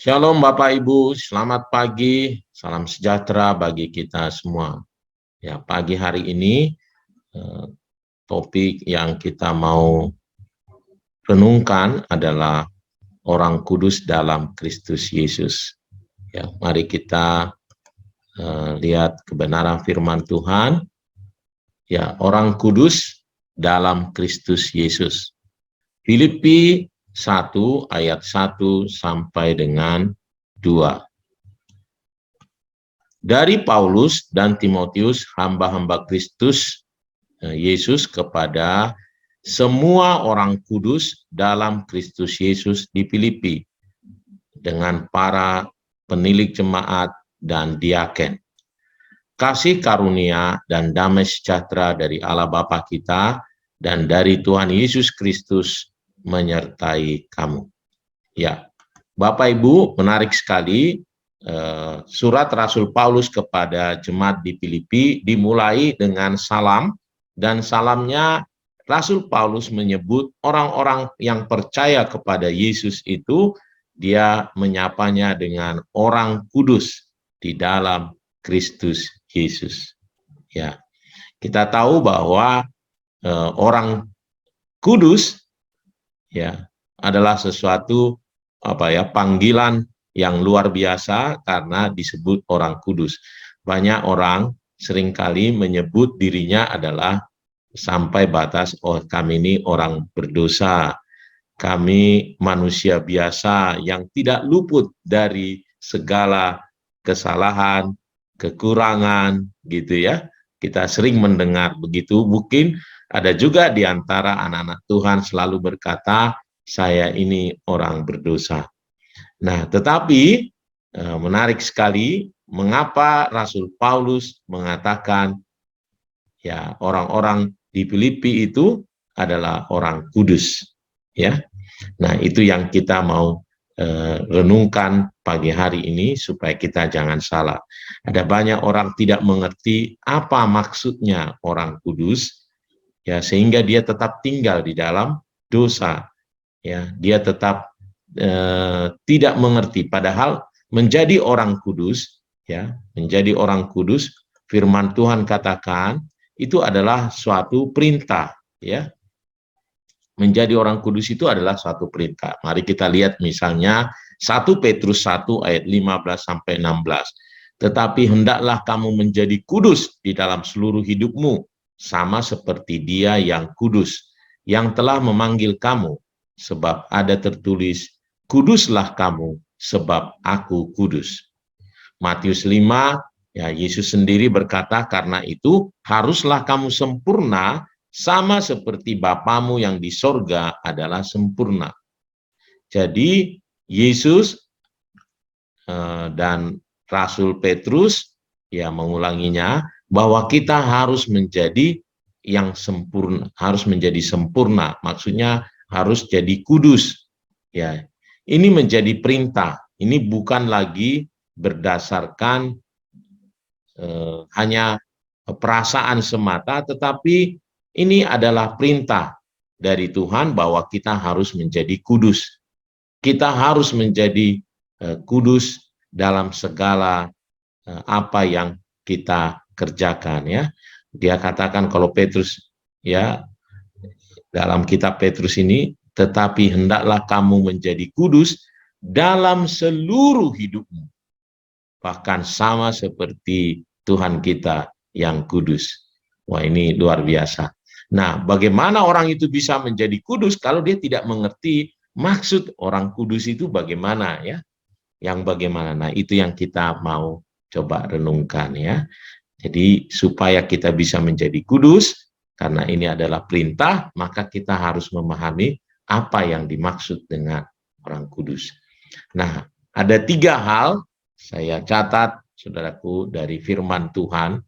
Shalom Bapak Ibu, selamat pagi, salam sejahtera bagi kita semua. Ya, pagi hari ini topik yang kita mau renungkan adalah orang kudus dalam Kristus Yesus. Ya, mari kita lihat kebenaran firman Tuhan. Ya, orang kudus dalam Kristus Yesus. Filipi 1 ayat 1 sampai dengan 2. Dari Paulus dan Timotius, hamba-hamba Kristus Yesus kepada semua orang kudus dalam Kristus Yesus di Filipi, dengan para penilik jemaat dan diaken. Kasih karunia dan damai sejahtera dari Allah Bapa kita dan dari Tuhan Yesus Kristus menyertai kamu. Ya, Bapak Ibu, menarik sekali. Surat Rasul Paulus kepada jemaat di Filipi dimulai dengan salam, dan salamnya Rasul Paulus menyebut orang-orang yang percaya kepada Yesus itu, dia menyapanya dengan orang kudus di dalam Kristus Yesus. Ya, kita tahu bahwa orang kudus ya adalah sesuatu panggilan yang luar biasa karena disebut orang kudus. Banyak orang seringkali menyebut dirinya adalah sampai batas, oh kami ini orang berdosa, kami manusia biasa yang tidak luput dari segala kesalahan, kekurangan, gitu ya. Kita sering mendengar begitu. Mungkin ada juga di antara anak-anak Tuhan selalu berkata, saya ini orang berdosa. Nah, tetapi menarik sekali mengapa Rasul Paulus mengatakan ya orang-orang di Filipi itu adalah orang kudus, ya. Nah, itu yang kita mau renungkan pagi hari ini supaya kita jangan salah. Ada banyak orang tidak mengerti apa maksudnya orang kudus, ya, sehingga dia tetap tinggal di dalam dosa, ya. Dia tetap tidak mengerti, padahal menjadi orang kudus, ya, menjadi orang kudus, firman Tuhan katakan itu adalah suatu perintah, ya. Menjadi orang kudus itu adalah suatu perintah. Mari kita lihat misalnya 1 Petrus 1 ayat 15 sampai 16. Tetapi hendaklah kamu menjadi kudus di dalam seluruh hidupmu, sama seperti Dia yang kudus, yang telah memanggil kamu, sebab ada tertulis, kuduslah kamu, sebab aku kudus. Matius 5, ya, Yesus sendiri berkata, karena itu haruslah kamu sempurna, sama seperti Bapamu yang di sorga adalah sempurna. Jadi Yesus dan Rasul Petrus ya mengulanginya bahwa kita harus menjadi yang sempurna, harus menjadi sempurna. Maksudnya harus jadi kudus. Ya, ini menjadi perintah. Ini bukan lagi berdasarkan hanya perasaan semata, tetapi ini adalah perintah dari Tuhan bahwa kita harus menjadi kudus. Kita harus menjadi kudus dalam segala apa yang kita kerjakan, ya. Dia katakan kalau Petrus, ya, dalam kitab Petrus ini, tetapi hendaklah kamu menjadi kudus dalam seluruh hidupmu, bahkan sama seperti Tuhan kita yang kudus. Wah, ini luar biasa. Nah, bagaimana orang itu bisa menjadi kudus kalau dia tidak mengerti maksud orang kudus itu bagaimana, ya? Yang bagaimana? Nah, itu yang kita mau coba renungkan, ya. Jadi supaya kita bisa menjadi kudus, karena ini adalah perintah, maka kita harus memahami apa yang dimaksud dengan orang kudus. Nah, ada 3 hal saya catat, saudaraku, dari firman Tuhan,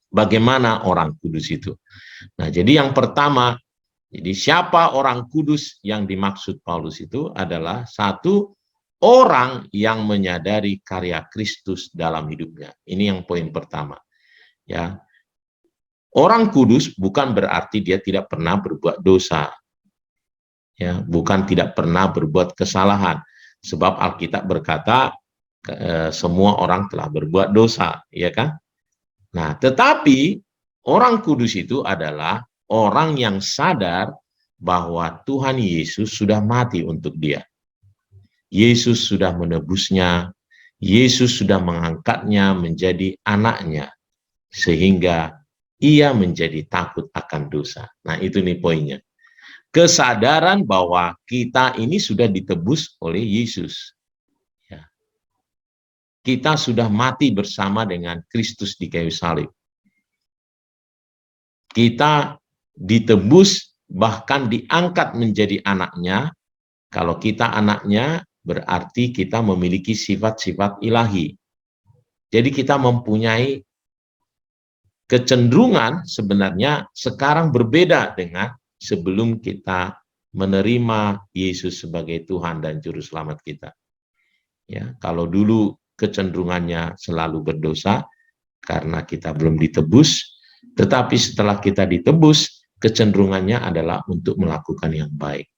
bagaimana orang kudus itu. Nah, jadi yang pertama, jadi siapa orang kudus yang dimaksud Paulus itu adalah satu, orang yang menyadari karya Kristus dalam hidupnya. Ini yang poin pertama. Ya. Orang kudus bukan berarti dia tidak pernah berbuat dosa. Ya, bukan tidak pernah berbuat kesalahan. Sebab Alkitab berkata semua orang telah berbuat dosa, ya kan? Nah, tetapi orang kudus itu adalah orang yang sadar bahwa Tuhan Yesus sudah mati untuk dia. Yesus sudah menebusnya, Yesus sudah mengangkatnya menjadi anaknya, sehingga ia menjadi takut akan dosa. Nah, itu nih poinnya. Kesadaran bahwa kita ini sudah ditebus oleh Yesus. Ya. Kita sudah mati bersama dengan Kristus di kayu salib. Kita ditebus, bahkan diangkat menjadi anaknya. Kalau kita anaknya, berarti kita memiliki sifat-sifat ilahi. Jadi kita mempunyai kecenderungan sebenarnya sekarang berbeda dengan sebelum kita menerima Yesus sebagai Tuhan dan Juru Selamat kita. Ya, kalau dulu kecenderungannya selalu berdosa karena kita belum ditebus, tetapi setelah kita ditebus, kecenderungannya adalah untuk melakukan yang baik.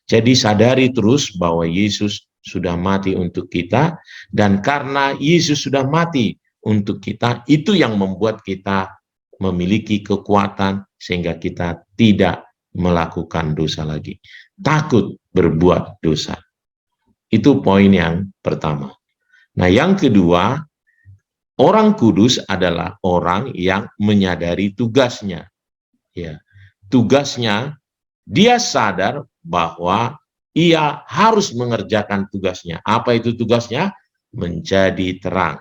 Jadi sadari terus bahwa Yesus sudah mati untuk kita, dan karena Yesus sudah mati untuk kita, itu yang membuat kita memiliki kekuatan sehingga kita tidak melakukan dosa lagi. Takut berbuat dosa. Itu poin yang pertama. Nah, yang kedua, orang kudus adalah orang yang menyadari tugasnya. Ya, tugasnya, dia sadar bahwa ia harus mengerjakan tugasnya. Apa itu tugasnya? Menjadi terang.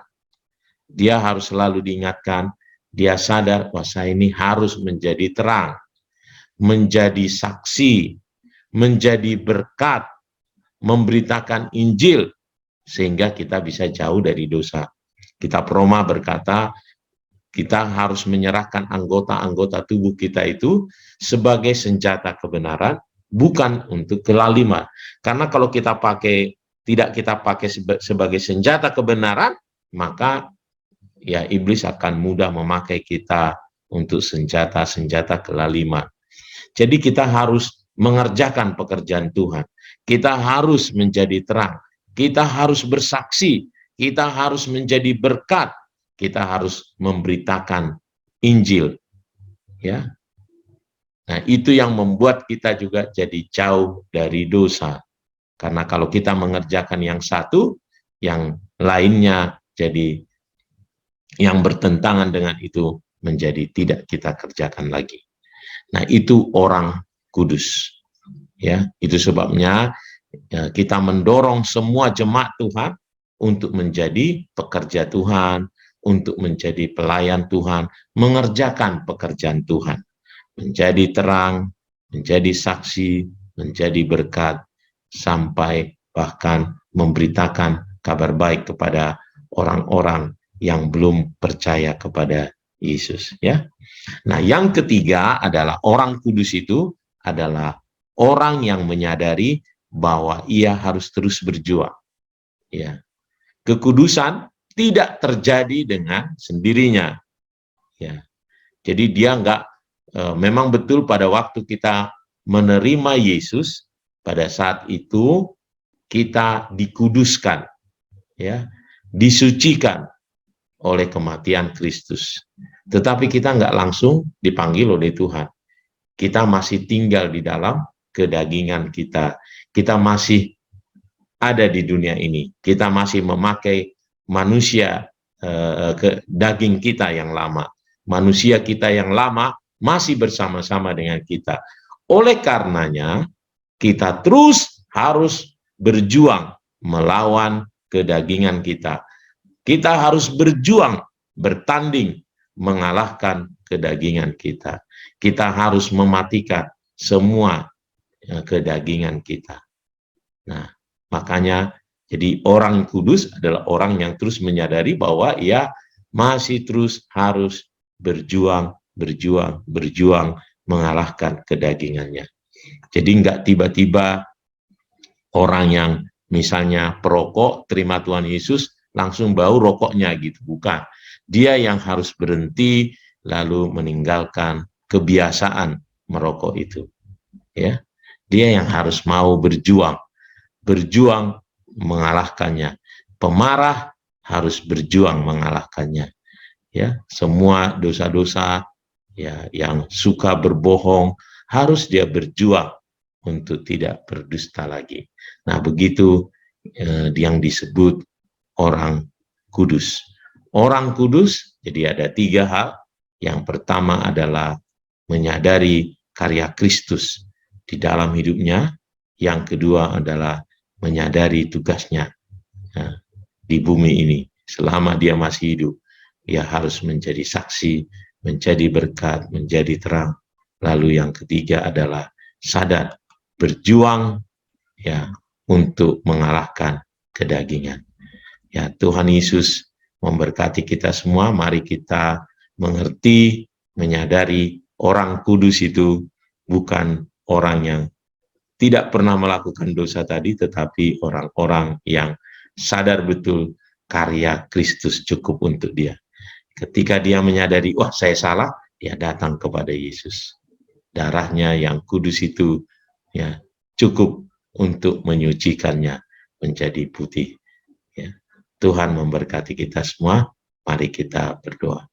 Dia harus selalu diingatkan, dia sadar bahwa saya ini harus menjadi terang, menjadi saksi, menjadi berkat, memberitakan Injil, sehingga kita bisa jauh dari dosa. Kitab Roma berkata, kita harus menyerahkan anggota-anggota tubuh kita itu sebagai senjata kebenaran, bukan untuk kelaliman. Karena kalau kita tidak kita pakai sebagai senjata kebenaran, maka ya iblis akan mudah memakai kita untuk senjata-senjata kelaliman. Jadi kita harus mengerjakan pekerjaan Tuhan. Kita harus menjadi terang. Kita harus bersaksi. Kita harus menjadi berkat. Kita harus memberitakan Injil. Ya. Nah, itu yang membuat kita juga jadi jauh dari dosa. Karena kalau kita mengerjakan yang satu, yang lainnya jadi yang bertentangan dengan itu menjadi tidak kita kerjakan lagi. Nah, itu orang kudus. Ya, itu sebabnya ya, kita mendorong semua jemaat Tuhan untuk menjadi pekerja Tuhan, untuk menjadi pelayan Tuhan, mengerjakan pekerjaan Tuhan, menjadi terang, menjadi saksi, menjadi berkat, sampai bahkan memberitakan kabar baik kepada orang-orang yang belum percaya kepada Yesus. Ya. Nah, yang ketiga adalah orang kudus itu adalah orang yang menyadari bahwa ia harus terus berjuang. Ya. Kekudusan tidak terjadi dengan sendirinya. Ya. Jadi dia memang betul pada waktu kita menerima Yesus, pada saat itu kita dikuduskan, ya, disucikan oleh kematian Kristus. Tetapi kita nggak langsung dipanggil oleh Tuhan. Kita masih tinggal di dalam kedagingan kita. Kita masih ada di dunia ini. Kita masih memakai manusia daging kita yang lama. Manusia kita yang lama masih bersama-sama dengan kita. Oleh karenanya, kita terus harus berjuang melawan kedagingan kita. Kita harus berjuang, bertanding, mengalahkan kedagingan kita. Kita harus mematikan semua kedagingan kita. Nah, makanya jadi orang kudus adalah orang yang terus menyadari bahwa ia masih terus harus berjuang mengalahkan kedagingannya. Jadi enggak tiba-tiba orang yang misalnya perokok terima Tuhan Yesus langsung bau rokoknya gitu, bukan. Dia yang harus berhenti lalu meninggalkan kebiasaan merokok itu. Ya. Dia yang harus mau berjuang mengalahkannya. Pemarah harus berjuang mengalahkannya. Ya, semua dosa-dosa ya yang suka berbohong harus dia berjuang untuk tidak berdusta lagi. Nah, begitu yang disebut orang kudus. Orang kudus, jadi ada 3 hal. Yang pertama adalah menyadari karya Kristus di dalam hidupnya. Yang kedua adalah menyadari tugasnya di bumi ini. Selama dia masih hidup, dia harus menjadi saksi, menjadi berkat, menjadi terang. Lalu yang ketiga adalah sadar, berjuang ya untuk mengalahkan kedagingan. Ya, Tuhan Yesus memberkati kita semua. Mari kita mengerti, menyadari orang kudus itu bukan orang yang tidak pernah melakukan dosa tadi, tetapi orang-orang yang sadar betul karya Kristus cukup untuk dia. Ketika dia menyadari, wah saya salah, dia datang kepada Yesus. Darahnya yang kudus itu ya cukup untuk menyucikannya menjadi putih. Ya. Tuhan memberkati kita semua. Mari kita berdoa.